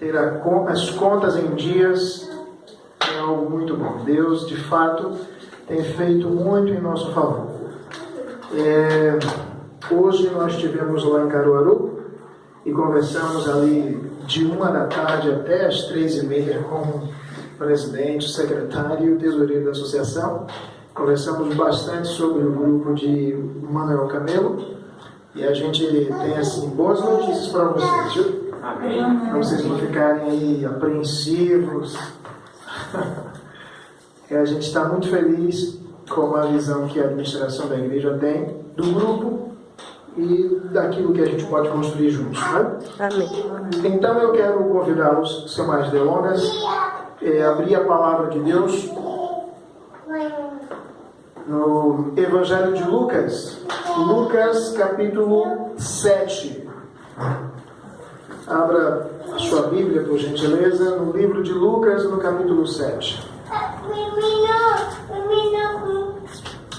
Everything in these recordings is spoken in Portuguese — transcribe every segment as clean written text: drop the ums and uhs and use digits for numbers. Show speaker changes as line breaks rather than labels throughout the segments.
ter as contas em dias é algo muito bom. Deus, de fato, tem feito muito em nosso favor. Hoje nós estivemos lá em Caruaru e conversamos ali de 1 da tarde até as 3h30 com o presidente, o secretário e o tesoureiro da associação. Conversamos bastante sobre o grupo de Manuel Camelo e a gente tem assim boas notícias para vocês, viu?
Amém.
Para vocês não ficarem aí apreensivos. A gente está muito feliz com a visão que a administração da igreja tem do grupo e daquilo que a gente pode construir juntos, né?
Amém.
Então eu quero convidá-los, sem mais delongas, abrir a palavra de Deus no Evangelho de Lucas, Lucas capítulo 7. Abra a sua Bíblia, por gentileza, no livro de Lucas, no capítulo 7.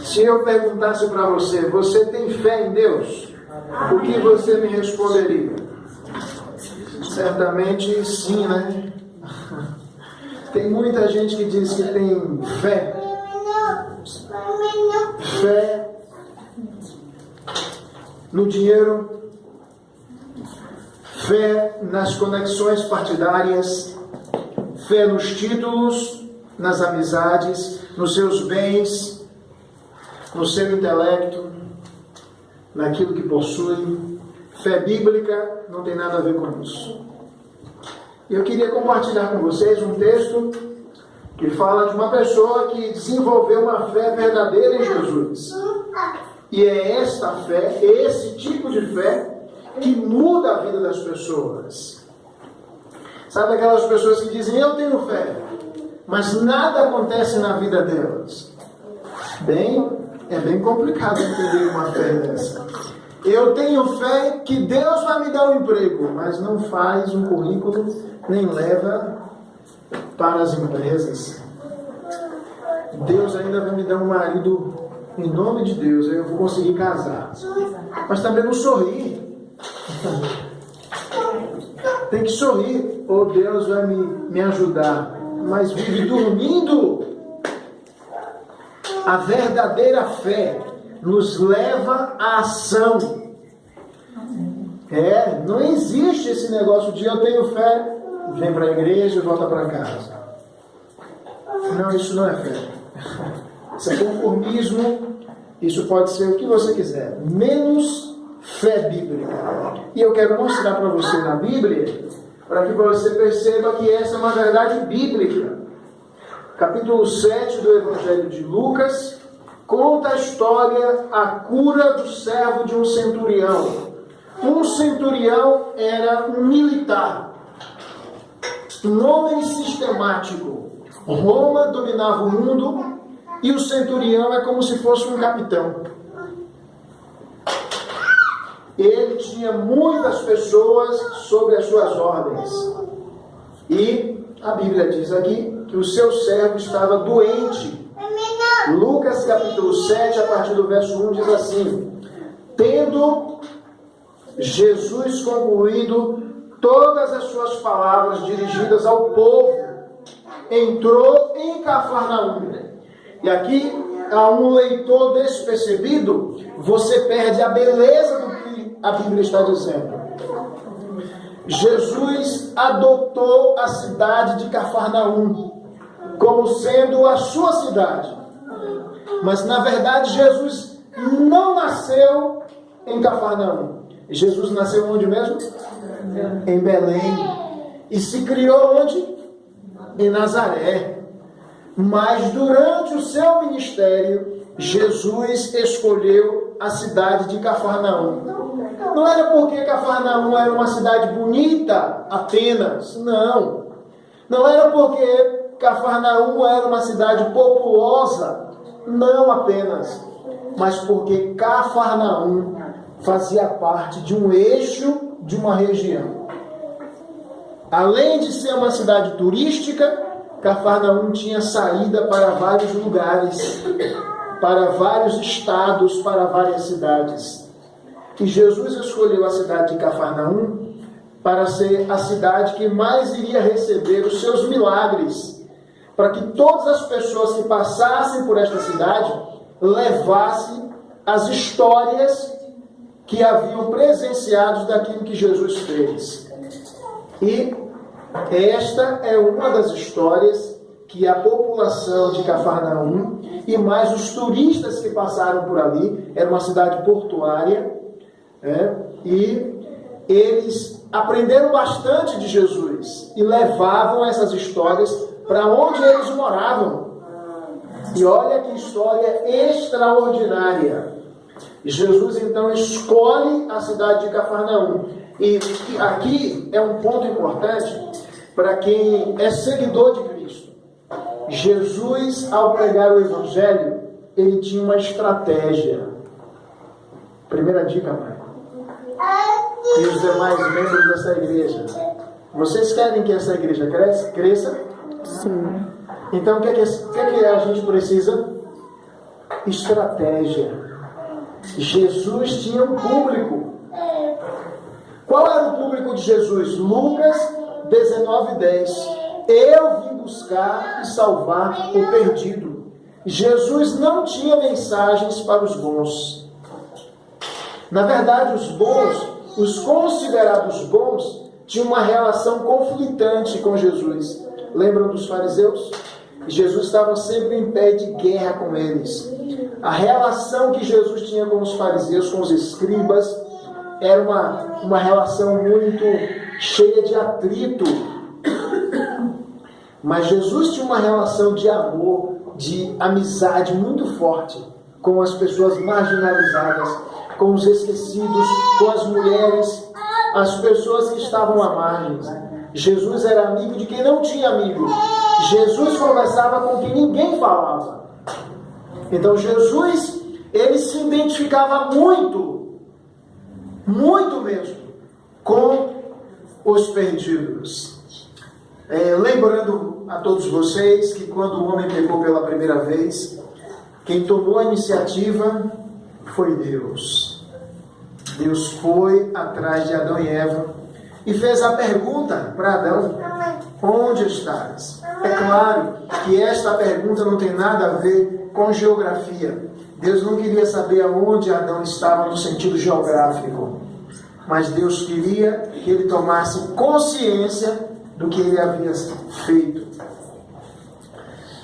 Se eu perguntasse para você, você tem fé em Deus? O que você me responderia? Certamente sim, né? Tem muita gente que diz que tem fé. Fé no dinheiro, fé nas conexões partidárias, fé nos títulos, nas amizades, nos seus bens, no seu intelecto, naquilo que possui. Fé bíblica não tem nada a ver com isso. Eu queria compartilhar com vocês um texto que fala de uma pessoa que desenvolveu uma fé verdadeira em Jesus. E é esta fé, esse tipo de fé, que muda a vida das pessoas. Sabe aquelas pessoas que dizem, eu tenho fé, mas nada acontece na vida delas? É bem complicado entender uma fé dessa. Eu tenho fé que Deus vai me dar um emprego, mas não faz um currículo, nem leva para as empresas. Deus ainda vai me dar um marido, em nome de Deus, eu vou conseguir casar. Mas também não sorri. Tem que sorrir, ou Deus vai me ajudar. Mas vive dormindo. A verdadeira fé nos leva à ação. Não existe esse negócio de eu tenho fé, vem para a igreja e volta para casa. Não, isso não é fé. Isso é conformismo. Isso pode ser o que você quiser, menos fé bíblica. E eu quero mostrar para você na Bíblia, para que você perceba que essa é uma verdade bíblica. Capítulo 7 do Evangelho de Lucas conta a história, a cura do servo de um centurião. Um centurião era um militar, um homem sistemático. Roma dominava o mundo e o centurião é como se fosse um capitão. Ele tinha muitas pessoas sob as suas ordens. E a Bíblia diz aqui que o seu servo estava doente. Lucas capítulo 7, a partir do verso 1, diz assim: tendo Jesus concluído todas as suas palavras dirigidas ao povo, entrou em Cafarnaum. E aqui, a um leitor despercebido, você perde a beleza do que a Bíblia está dizendo. Jesus adotou a cidade de Cafarnaum como sendo a sua cidade. Mas, na verdade, Jesus não nasceu em Cafarnaum. Jesus nasceu onde mesmo? Em Belém. E se criou onde? Em Nazaré. Mas durante o seu ministério, Jesus escolheu a cidade de Cafarnaum. Não era porque Cafarnaum era uma cidade bonita apenas, não. Não era porque Cafarnaum era uma cidade populosa, não apenas. Mas porque Cafarnaum fazia parte de um eixo de uma região. Além de ser uma cidade turística, Cafarnaum tinha saída para vários lugares, para vários estados, para várias cidades. E Jesus escolheu a cidade de Cafarnaum para ser a cidade que mais iria receber os seus milagres, para que todas as pessoas que passassem por esta cidade levassem as histórias que haviam presenciado daquilo que Jesus fez. E esta é uma das histórias que a população de Cafarnaum e mais os turistas que passaram por ali, era uma cidade portuária, e eles aprenderam bastante de Jesus e levavam essas histórias para onde eles moravam. E olha que história extraordinária. Jesus então escolhe a cidade de Cafarnaum. E aqui é um ponto importante para quem é seguidor de Cristo. Jesus, ao pregar o Evangelho, ele tinha uma estratégia. Primeira dica, pai. E os demais membros dessa igreja. Vocês querem que essa igreja cresça?
Sim.
Então, o que a gente precisa? Estratégia. Jesus tinha um público. Qual era o público de Jesus? Lucas 19:10. Eu vim buscar e salvar o perdido. Jesus não tinha mensagens para os bons. Na verdade, os bons, os considerados bons, tinham uma relação conflitante com Jesus. Lembram dos fariseus? Jesus estava sempre em pé de guerra com eles. A relação que Jesus tinha com os fariseus, com os escribas, era uma relação muito cheia de atrito. Mas Jesus tinha uma relação de amor, de amizade muito forte com as pessoas marginalizadas, com os esquecidos, com as mulheres, as pessoas que estavam à margem. Jesus era amigo de quem não tinha amigo. Jesus conversava com quem ninguém falava. Então Jesus, ele se identificava muito mesmo, com os perdidos. Lembrando a todos vocês que quando o homem pecou pela primeira vez, quem tomou a iniciativa foi Deus. Deus foi atrás de Adão e Eva e fez a pergunta para Adão: onde estás? É claro que esta pergunta não tem nada a ver com geografia. Deus não queria saber aonde Adão estava no sentido geográfico, mas Deus queria que ele tomasse consciência do que ele havia feito.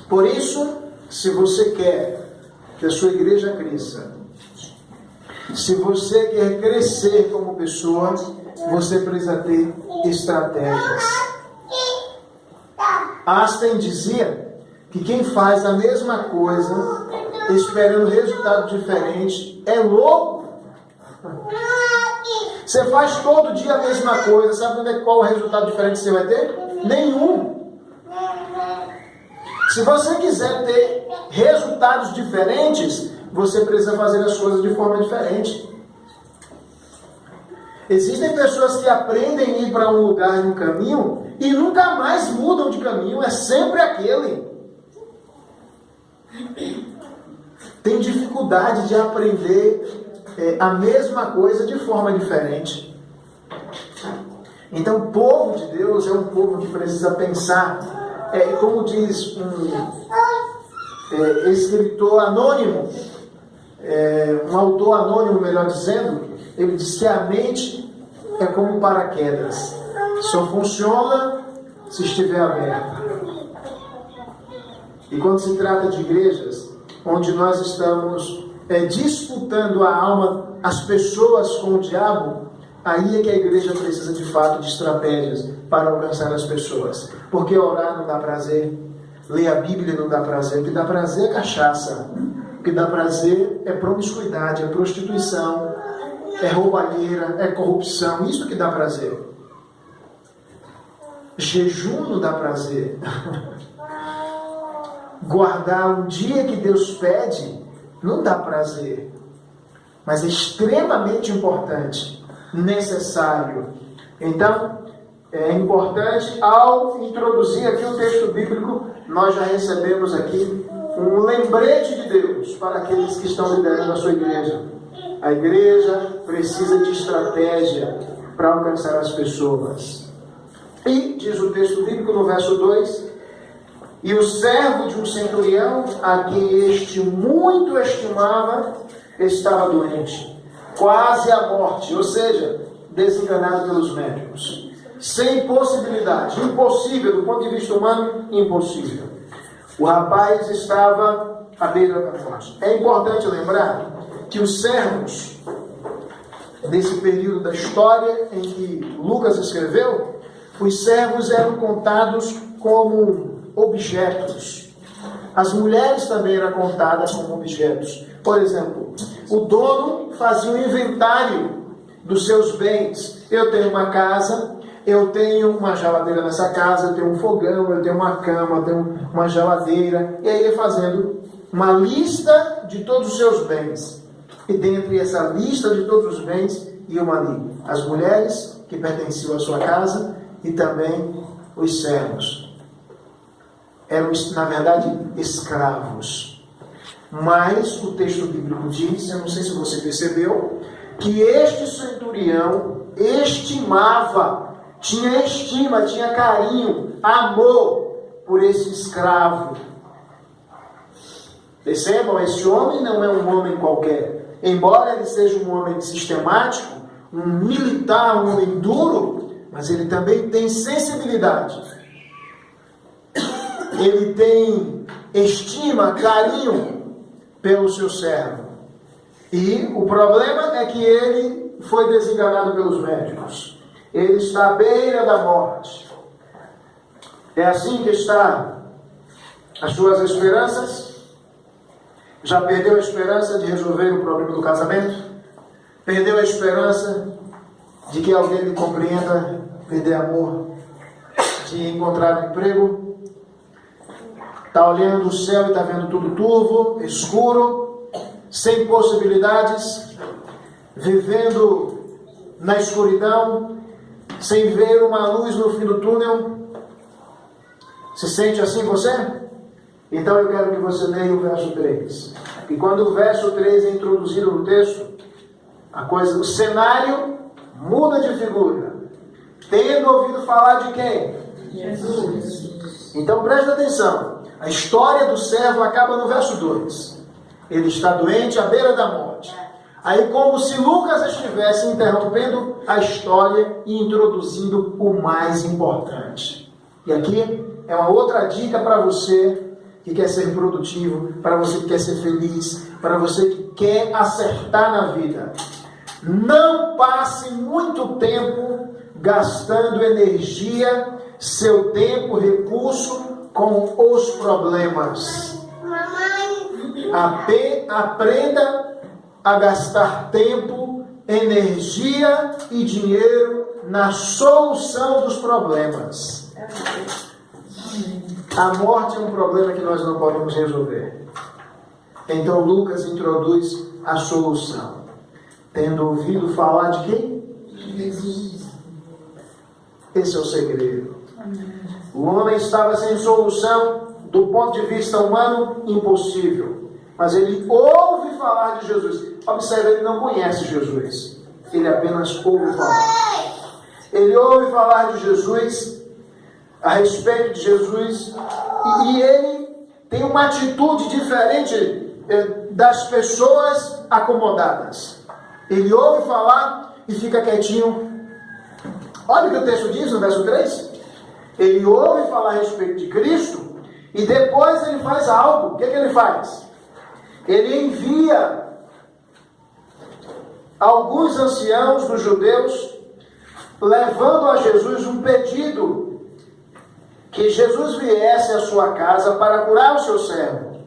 Por isso, se você quer que a sua igreja cresça, se você quer crescer como pessoa, você precisa ter estratégias. Einstein dizia que quem faz a mesma coisa esperando resultado diferente é louco. Você faz todo dia a mesma coisa, sabe qual o resultado diferente você vai ter? Nenhum. Se você quiser ter resultados diferentes, você precisa fazer as coisas de forma diferente. Existem pessoas que aprendem a ir para um lugar, em um caminho, e nunca mais mudam de caminho, é sempre aquele. Tem dificuldade de aprender a mesma coisa de forma diferente. Então o povo de Deus é um povo que precisa pensar, como diz um escritor anônimo, um autor anônimo, melhor dizendo, ele diz que a mente é como um paraquedas, só funciona se estiver aberta. E quando se trata de igrejas onde nós estamos disputando a alma, as pessoas com o diabo, aí é que a igreja precisa de fato de estratégias para alcançar as pessoas. Porque orar não dá prazer, ler a Bíblia não dá prazer, o que dá prazer é cachaça, o que dá prazer é promiscuidade, é prostituição, é roubalheira, é corrupção, isso que dá prazer. Jejum não dá prazer. Guardar um dia que Deus pede não dá prazer, mas é extremamente importante, necessário. Então, é importante, ao introduzir aqui o texto bíblico, nós já recebemos aqui um lembrete de Deus para aqueles que estão liderando a sua igreja. A igreja precisa de estratégia. para alcançar as pessoas. E, diz o texto bíblico no verso 2, e o servo de um centurião, a quem este muito estimava, estava doente, quase à morte, ou seja, desenganado pelos médicos, sem possibilidade, impossível, do ponto de vista humano, impossível. O rapaz estava à beira da morte. É importante lembrar que os servos, nesse período da história em que Lucas escreveu, os servos eram contados como objetos. As mulheres também eram contadas como objetos. Por exemplo, o dono fazia um inventário dos seus bens. Eu tenho uma casa, eu tenho uma geladeira nessa casa, eu tenho um fogão, eu tenho uma cama, eu tenho uma geladeira. E aí ele fazendo uma lista de todos os seus bens. E dentre essa lista de todos os bens, iam ali as mulheres que pertenciam à sua casa e também os servos. Eram, na verdade, escravos. Mas o texto bíblico diz, eu não sei se você percebeu, que este centurião estimava, tinha estima, tinha carinho, amor por esse escravo. Percebam, esse homem não é um homem qualquer. Embora ele seja um homem sistemático, um militar, um homem duro, mas ele também tem sensibilidade. Ele tem estima, carinho pelo seu servo. E o problema é que ele foi desenganado pelos médicos. Ele está à beira da morte. É assim que está as suas esperanças? Já perdeu a esperança de resolver o problema do casamento? Perdeu a esperança de que alguém lhe compreenda, lhe dê amor, de encontrar um emprego? Está olhando o céu e está vendo tudo turvo, escuro, sem possibilidades, vivendo na escuridão, sem ver uma luz no fim do túnel? Se sente assim você? Então eu quero que você leia o verso 3. E quando o verso 3 é introduzido no texto, o cenário muda de figura. Tendo ouvido falar de quem? Jesus. Então presta atenção. A história do servo acaba no verso 2. Ele está doente à beira da morte. Aí, como se Lucas estivesse interrompendo a história e introduzindo o mais importante. E aqui é uma outra dica para você que quer ser produtivo, para você que quer ser feliz, para você que quer acertar na vida. Não passe muito tempo gastando energia, seu tempo, recurso com os problemas. Aprenda a gastar tempo, energia e dinheiro na solução dos problemas. A morte é um problema que nós não podemos resolver. Então Lucas introduz a solução. Tendo ouvido falar de quem? Jesus. Esse é o segredo. O homem estava sem solução, do ponto de vista humano, impossível. Mas ele ouve falar de Jesus. Observe, ele não conhece Jesus. Ele apenas ouve falar. Ele ouve falar de Jesus, a respeito de Jesus, e ele tem uma atitude diferente das pessoas acomodadas. Ele ouve falar e fica quietinho. Olha o que o texto diz no verso 3. Ele ouve falar a respeito de Cristo e depois ele faz algo. O que ele faz? Ele envia alguns anciãos dos judeus levando a Jesus um pedido que Jesus viesse à sua casa para curar o seu servo.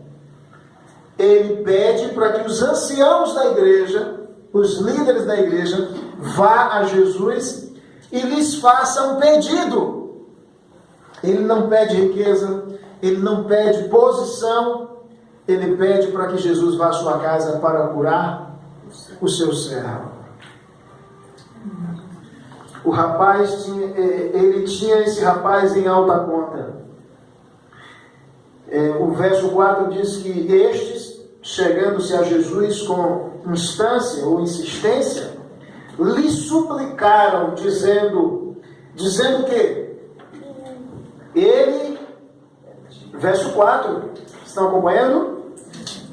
Ele pede para que os anciãos da igreja, os líderes da igreja, vá a Jesus e lhes faça um pedido. Ele não pede riqueza, ele não pede posição, ele pede para que Jesus vá à sua casa para curar o seu servo. O rapaz ele tinha esse rapaz em alta conta. O verso 4 diz que estes, chegando-se a Jesus com instância ou insistência, lhe suplicaram, dizendo que ele, verso 4, estão acompanhando?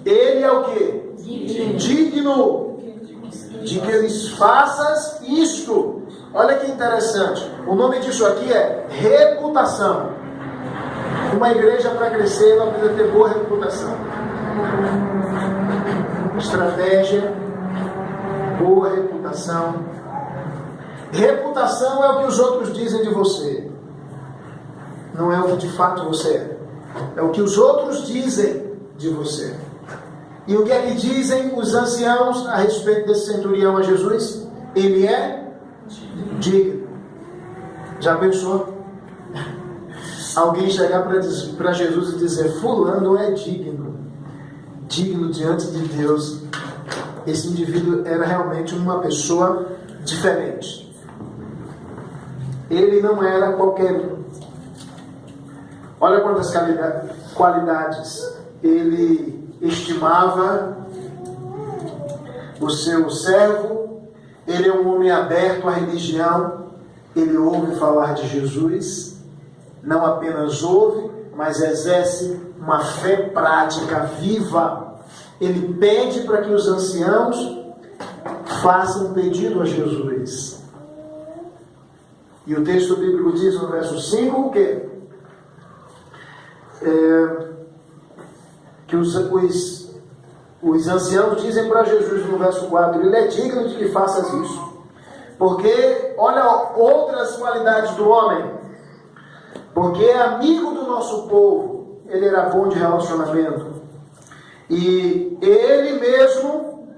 Ele é o quê? Digno de que lhes faças isto. Olha que interessante. O nome disso aqui é reputação. Uma igreja, para crescer, ela precisa ter boa reputação. Estratégia, boa reputação. Reputação é o que os outros dizem de você. Não é o que de fato você é. É o que os outros dizem de você. E o que é que dizem os anciãos a respeito desse centurião a Jesus? Ele é digno. Já pensou? Alguém chegar para Jesus e dizer: fulano é digno. Digno diante de Deus. Esse indivíduo era realmente uma pessoa diferente. Ele não era qualquer um. Olha quantas qualidades ele estimava o seu servo. Ele é um homem aberto à religião. Ele ouve falar de Jesus. Não apenas ouve, mas exerce uma fé prática, viva. Ele pede para que os anciãos façam um pedido a Jesus. E o texto bíblico diz no verso 5 o quê? Que os anciãos dizem para Jesus no verso 4: ele é digno de que faças isso. Porque, olha outras qualidades do homem. Porque é amigo do nosso povo. Ele era bom de relacionamento. E ele mesmo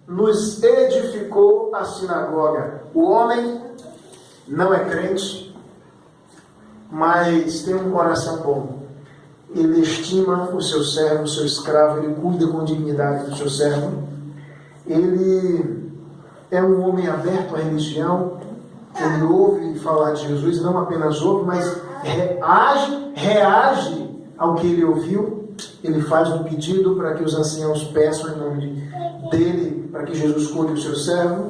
nos edificou a sinagoga. O homem não é crente, mas tem um coração bom. Ele estima o seu servo, o seu escravo. Ele cuida com dignidade do seu servo. Ele é um homem aberto à religião. Ele ouve falar de Jesus. Não apenas ouve, mas reage ao que ele ouviu. Ele faz um pedido para que os anciãos peçam em nome dele, para que Jesus cure o seu servo.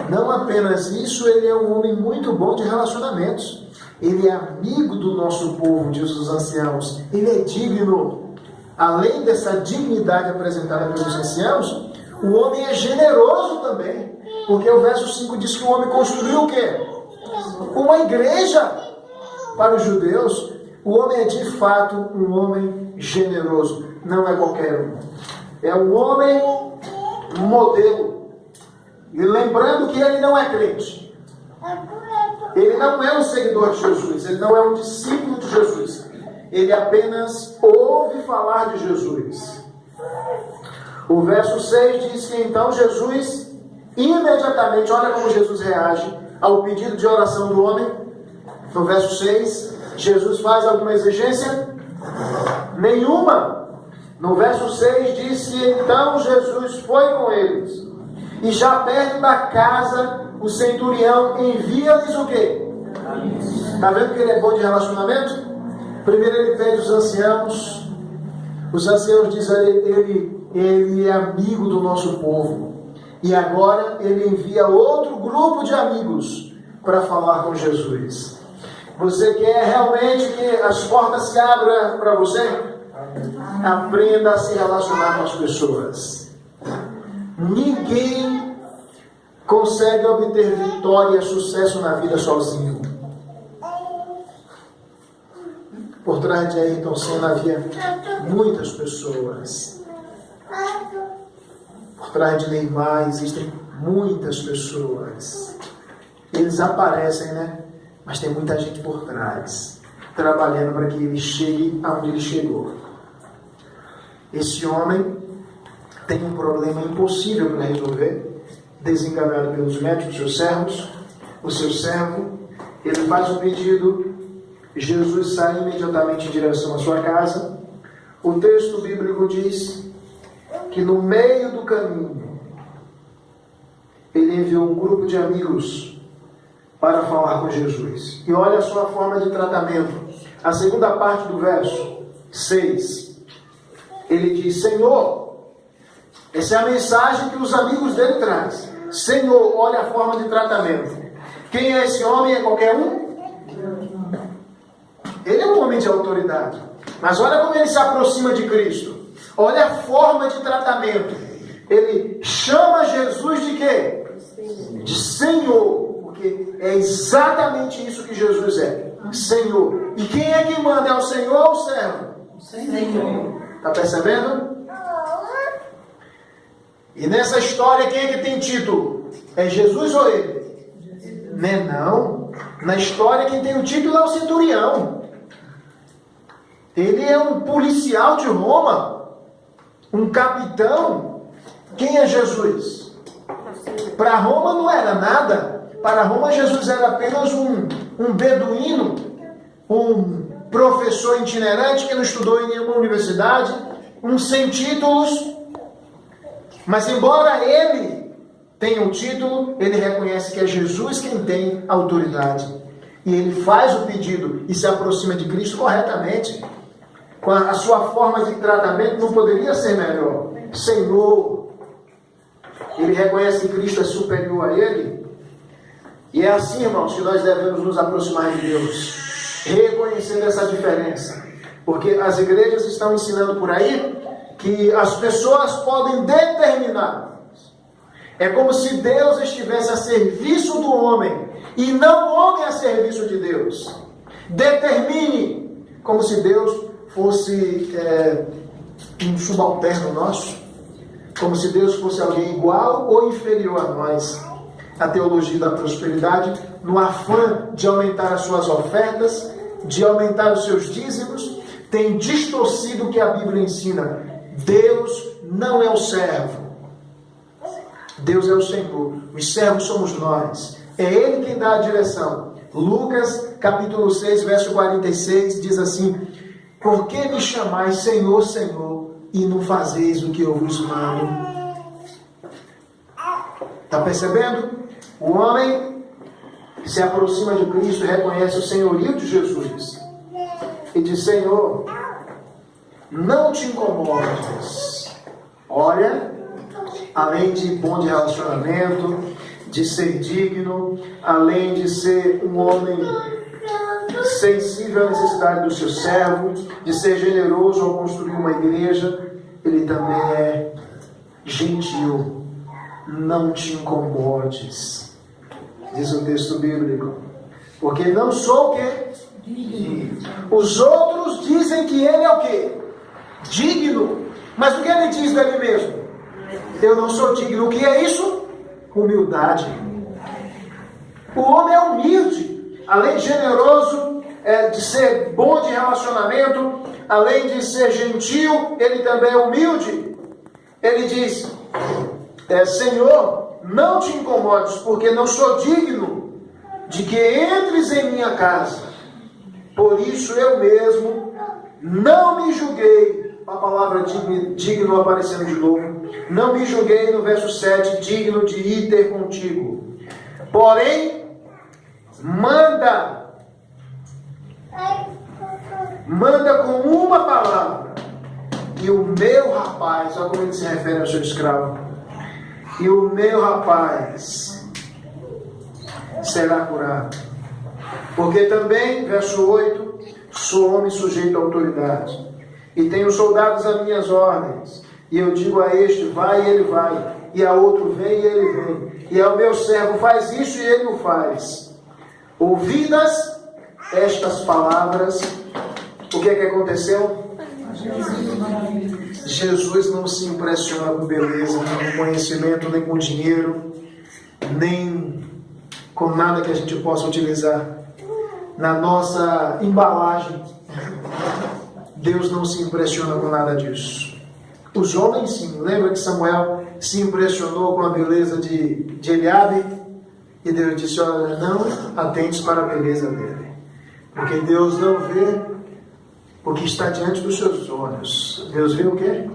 Não apenas isso, ele é um homem muito bom de relacionamentos. Ele é amigo do nosso povo, diz os anciãos. Ele é digno. Além dessa dignidade apresentada pelos anciãos, o homem é generoso também. Porque o verso 5 diz que o homem construiu o quê? Uma igreja para os judeus. O homem é de fato um homem generoso. Não é qualquer um. É um homem modelo. E lembrando que ele não é crente. Ele não é um seguidor de Jesus. Ele não é um discípulo de Jesus. Ele apenas ouve falar de Jesus. O verso 6 diz que então Jesus, imediatamente, olha como Jesus reage ao pedido de oração do homem. No verso 6, Jesus faz alguma exigência? Nenhuma. No verso 6 diz que então Jesus foi com eles. E já perto da casa, o centurião envia-lhes o quê? Está vendo que ele é bom de relacionamento? Primeiro ele pede os anciãos. Os anciãos dizem a ele é amigo do nosso povo. E agora ele envia outro grupo de amigos para falar com Jesus. Você quer realmente que as portas se abram para você? Aprenda a se relacionar com as pessoas. Ninguém consegue obter vitória e sucesso na vida sozinho. Por trás de Ayrton Senna havia muitas pessoas. Por trás de Neymar existem muitas pessoas. Eles aparecem, né? Mas tem muita gente por trás, trabalhando para que ele chegue aonde ele chegou. Esse homem tem um problema impossível para resolver, desenganado pelos médicos, seus servos. O seu servo, ele faz um pedido. Jesus sai imediatamente em direção à sua casa. O texto bíblico diz que no meio do caminho ele enviou um grupo de amigos para falar com Jesus. E olha a sua forma de tratamento. A segunda parte do verso 6. Ele diz: Senhor, essa é a mensagem que os amigos dele trazem. Senhor, olha a forma de tratamento. Quem é esse homem? É qualquer um? Ele é um homem de autoridade. Mas olha como ele se aproxima de Cristo. Olha a forma de tratamento. Ele chama Jesus de quê? De Senhor. Porque é exatamente isso que Jesus é. Senhor. E quem é que manda? É o Senhor ou o servo?
Senhor.
Está percebendo? E nessa história, quem é que tem título? É Jesus ou ele? Né, não. Na história, quem tem o título é o centurião. Ele é um policial de Roma. Um capitão. Quem é Jesus? Para Roma não era nada. Para Roma, Jesus era apenas um beduíno, um professor itinerante que não estudou em nenhuma universidade, um sem títulos. Mas embora ele tenha um título, ele reconhece que é Jesus quem tem autoridade. E ele faz o pedido e se aproxima de Cristo corretamente. Com a sua forma de tratamento não poderia ser melhor. Senhor. Ele reconhece que Cristo é superior a ele. E é assim, irmãos, que nós devemos nos aproximar de Deus, reconhecendo essa diferença. Porque as igrejas estão ensinando por aí que as pessoas podem determinar. É como se Deus estivesse a serviço do homem e não o homem a serviço de Deus. Determine, como se Deus fosse um subalterno nosso, como se Deus fosse alguém igual ou inferior a nós. A teologia da prosperidade, no afã de aumentar as suas ofertas, de aumentar os seus dízimos, tem distorcido o que a Bíblia ensina. Deus não é o servo. Deus é o Senhor. Os servos somos nós. É Ele quem dá a direção. Lucas, capítulo 6, verso 46, diz assim: por que me chamais Senhor, Senhor, e não fazeis o que eu vos mando? Está percebendo? O homem se aproxima de Cristo, reconhece o senhorio de Jesus e diz: Senhor, não te incomodes. Olha, além de bom de relacionamento, de ser digno, além de ser um homem sensível à necessidade do seu servo, de ser generoso ao construir uma igreja, ele também é gentil. Não te incomodes, diz o texto bíblico, porque não sou o quê? Digno. Os outros dizem que ele é o quê? Digno. Mas o que ele diz dele mesmo? Eu não sou digno. O que é isso? Humildade. O homem é humilde, além de generoso, de ser bom de relacionamento, além de ser gentil, ele também é humilde. Ele diz: Senhor, não te incomodes, porque não sou digno de que entres em minha casa. Por isso eu mesmo não me julguei. A palavra digno aparecendo de novo. Não me julguei, no verso 7, digno de ir ter contigo. Porém, manda com uma palavra, e o meu rapaz, olha como ele se refere ao seu escravo, e o meu rapaz será curado. Porque também, verso 8, sou homem sujeito à autoridade, e tenho soldados a minhas ordens, e eu digo a este, vai, e ele vai, e a outro, vem, e ele vem, e ao meu servo, faz isso, e ele o faz. Ouvidas estas palavras, o que é que aconteceu? Jesus não se impressiona com beleza, nem com conhecimento, nem com dinheiro, nem com nada que a gente possa utilizar na nossa embalagem. Deus não se impressiona com nada disso. Os homens sim. Lembra que Samuel se impressionou com a beleza de Eliabe? E Deus disse: olha, não atentes para a beleza dele, porque Deus não vê o que está diante dos seus olhos. Deus vê o quê?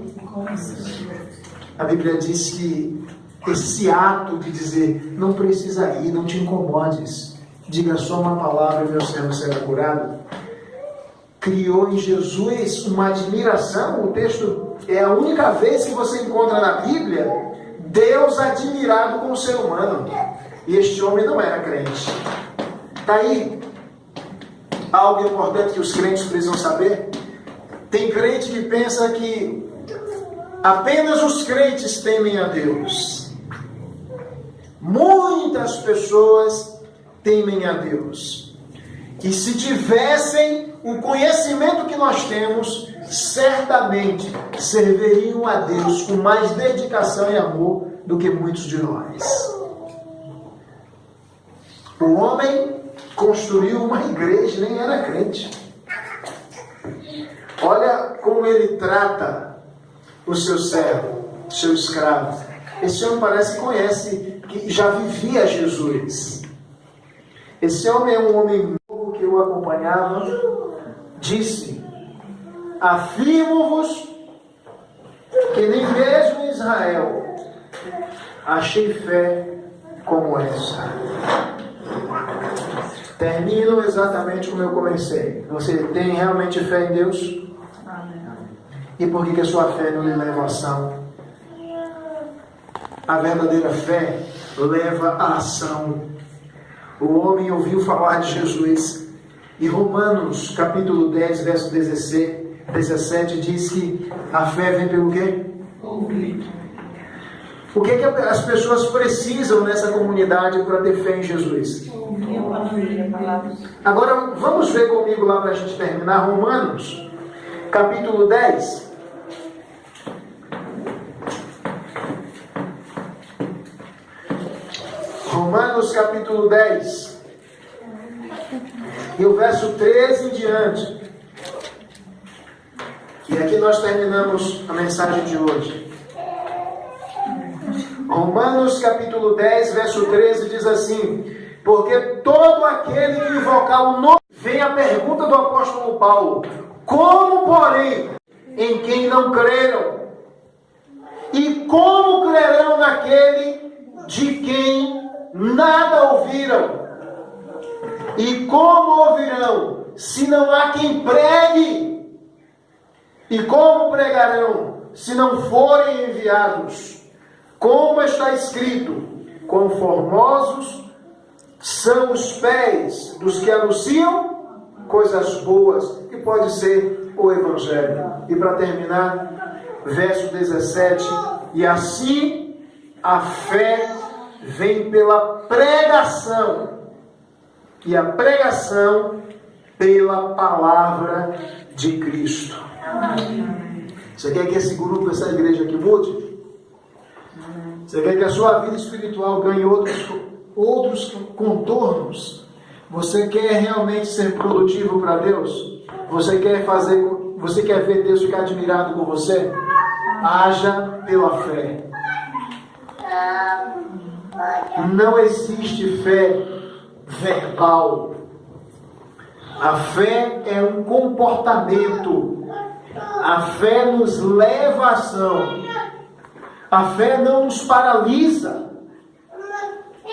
A Bíblia diz que esse ato de dizer: não precisa ir, não te incomodes, diga só uma palavra e meu servo será curado, criou em Jesus uma admiração. O texto é a única vez que você encontra na Bíblia Deus admirado com o ser humano. E este homem não era crente. Está aí algo importante que os crentes precisam saber. Tem crente que pensa que apenas os crentes temem a Deus. Muitas pessoas temem a Deus. E se tivessem o conhecimento que nós temos, certamente serviriam a Deus com mais dedicação e amor do que muitos de nós. O homem construiu uma igreja, nem era crente. Olha como ele trata o seu servo, o seu escravo. Esse homem parece que conhece, que já vivia Jesus. Esse homem é um homem novo que eu acompanhava. Disse: afirmo-vos que nem mesmo em Israel achei fé como essa. Termino exatamente como eu comecei. Você tem realmente fé em Deus? Amém. E por que a sua fé não lhe leva à ação? A verdadeira fé leva à ação. O homem ouviu falar de Jesus. E Romanos capítulo 10, verso 17 diz que a fé vem pelo quê? Ouvir. O que as pessoas precisam nessa comunidade para ter fé em Jesus? Agora vamos ver comigo lá para a gente terminar Romanos capítulo 10. Romanos capítulo 10 e o verso 13 em diante. E aqui nós terminamos a mensagem de hoje. Romanos capítulo 10, verso 13 diz assim: porque todo aquele que invocar o nome... Vem a pergunta do apóstolo Paulo: como, porém, em quem não creram? E como crerão naquele de quem nada ouviram? E como ouvirão, se não há quem pregue? E como pregarão, se não forem enviados? Como está escrito: quão formosos são os pés dos que anunciam coisas boas, que pode ser o Evangelho. E para terminar, verso 17: e assim a fé vem pela pregação, e a pregação pela palavra de Cristo. Você quer que esse grupo, essa igreja aqui mude? Você quer que a sua vida espiritual ganhe outros contornos? Você quer realmente ser produtivo para Deus? Você quer ver Deus ficar admirado com você? Haja pela fé. Não existe fé verbal. A fé é um comportamento. A fé nos leva à ação. A fé não nos paralisa.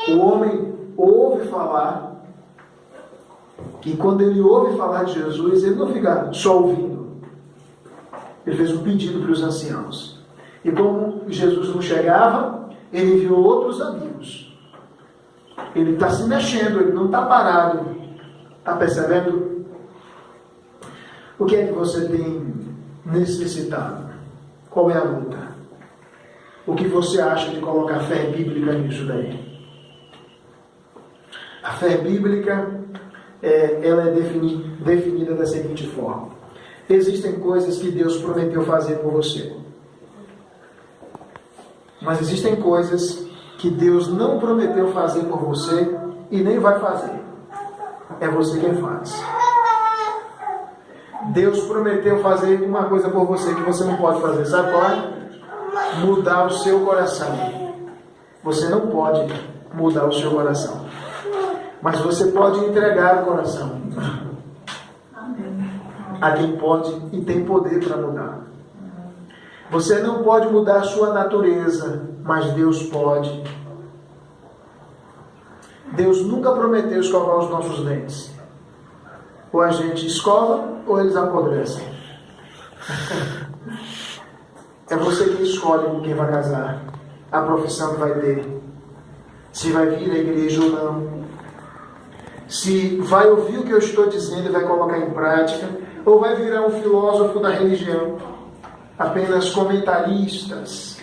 O homem ouve falar, e quando ele ouve falar de Jesus, ele não fica só ouvindo. Ele fez um pedido para os anciãos. E como Jesus não chegava, ele enviou outros amigos. Ele está se mexendo, ele não está parado. Está percebendo? O que é que você tem necessitado? Qual é a luta? O que você acha de colocar fé bíblica nisso daí? A fé bíblica, ela é definida da seguinte forma: existem coisas que Deus prometeu fazer por você, mas existem coisas que Deus não prometeu fazer por você e nem vai fazer. É você quem faz. Deus prometeu fazer uma coisa por você que você não pode fazer. Sabe qual é? Mudar o seu coração. Você não pode mudar o seu coração, mas você pode entregar o coração a quem pode e tem poder para mudar. Você não pode mudar a sua natureza, mas Deus pode. Deus nunca prometeu escovar os nossos dentes. Ou a gente escova, ou eles apodrecem. É você que escolhe com quem vai casar. a profissão que vai ter, se vai vir à igreja ou não, se vai ouvir o que eu estou dizendo e vai colocar em prática, ou vai virar um filósofo da religião, apenas comentaristas.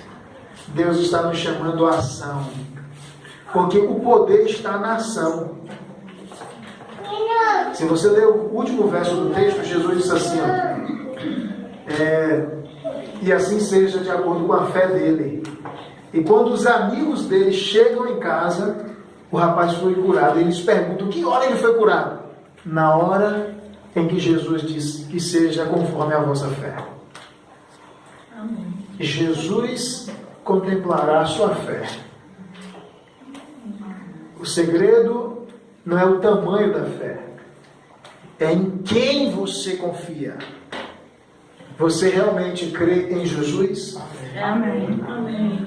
Deus está nos chamando à ação, porque o poder está na ação. Se você ler o último verso do texto, Jesus disse assim, e assim seja de acordo com a fé dele. E quando os amigos dele chegam em casa, o rapaz foi curado. Eles perguntam, que hora ele foi curado? Na hora em que Jesus disse que seja conforme a vossa fé. Amém. Jesus contemplará a sua fé. O segredo não é o tamanho da fé, é em quem você confia. Você realmente crê em Jesus?
Amém. Amém.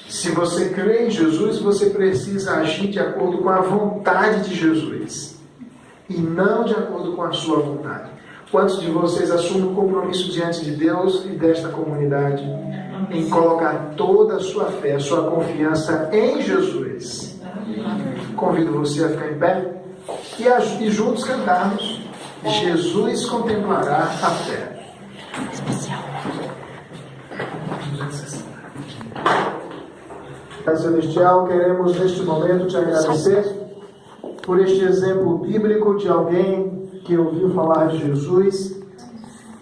Se você crê em Jesus, você precisa agir de acordo com a vontade de Jesus e não de acordo com a sua vontade. Quantos de vocês assumem o compromisso diante de Deus e desta comunidade em colocar toda a sua fé, a sua confiança em Jesus? Convido você a ficar em pé e juntos cantarmos Jesus contemplará a fé.
Especial.
Pai Celestial, queremos neste momento te agradecer por este exemplo bíblico de alguém que ouviu falar de Jesus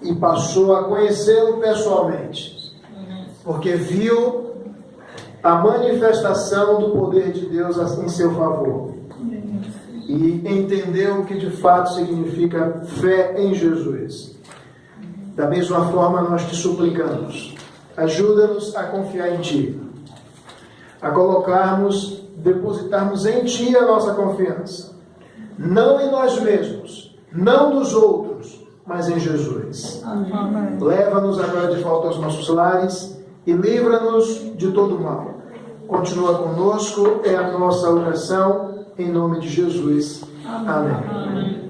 e passou a conhecê-lo pessoalmente, porque viu a manifestação do poder de Deus em seu favor e entendeu o que de fato significa fé em Jesus. Da mesma forma, nós te suplicamos, ajuda-nos a confiar em Ti, a depositarmos em Ti a nossa confiança, não em nós mesmos, não nos outros, mas em Jesus.
Amém.
Leva-nos agora de volta aos nossos lares e livra-nos de todo mal. Continua conosco, é a nossa oração, em nome de Jesus. Amém.
Amém.